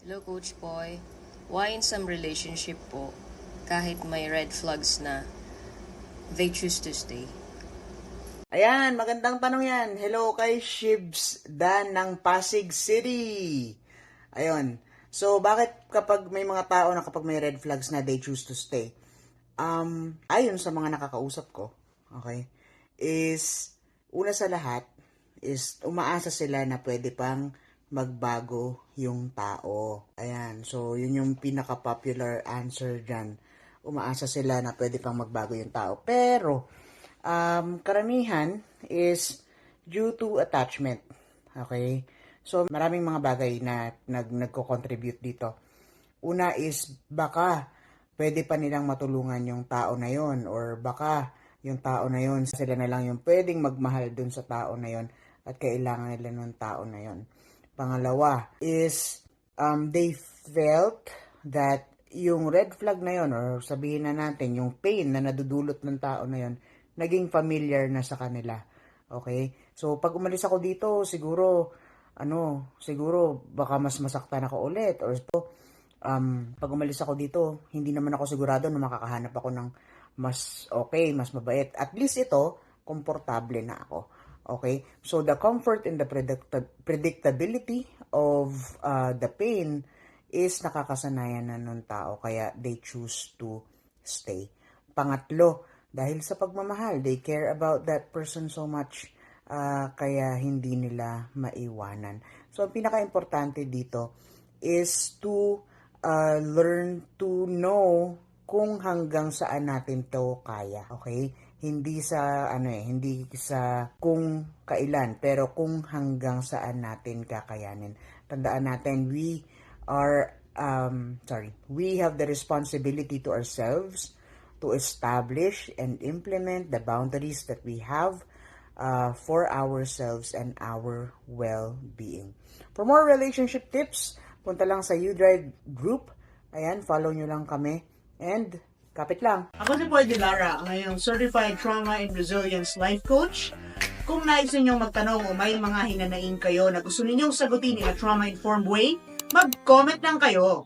Hello, Coach Boy. Why in some relationship po, kahit may red flags na, they choose to stay? Ayan, magandang tanong yan. Hello kay Shibs Dan ng Pasig City. Ayun. So, bakit kapag may mga tao na kapag may red flags na they choose to stay? Ayon sa mga nakakausap ko, okay, is, una sa lahat, is umaasa sila na pwede pang magbago yung tao. Ayan. So, yun yung pinaka-popular answer dyan. Umaasa sila na pwede pang magbago yung tao. Pero, karamihan is due to attachment. Okay? So, maraming mga bagay na nagko-contribute dito. Una is, baka pwede pa nilang matulungan yung tao na yon, or baka yung tao na yon, sila na lang yung pwedeng magmahal dun sa tao na yon at kailangan nila ng tao na yon. Pangalawa is, they felt that yung red flag na yon, or sabihin na natin, yung pain na nadudulot ng tao na yon, naging familiar na sa kanila. Okay? So, pag umalis ako dito, siguro baka mas masaktan ako ulit. Or pag umalis ako dito, hindi naman ako sigurado na makakahanap ako ng mas okay, mas mabait. At least ito, komportable na ako. Okay? So, the comfort and the predictability of the pain is nakakasanayan na ng tao, kaya they choose to stay. Pangatlo, dahil sa pagmamahal, they care about that person so much, kaya hindi nila maiwanan. So, ang pinaka-importante dito is to learn to know kung hanggang saan natin to kaya. Okay? Hindi sa kung kailan, pero kung hanggang saan natin kakayanin. Tandaan natin, we have the responsibility to ourselves to establish and implement the boundaries that we have for ourselves and our well-being. For more relationship tips, punta lang sa U-Drive group. Ayan, follow nyo lang kami. And, kapit lang. Ako si Boy Dilara, ang iyong Certified Trauma and Resilience Life Coach. Kung nais ninyong magtanong o may mga hinanaing kayo na gusto ninyong sagutin in a trauma-informed way, mag-comment lang kayo.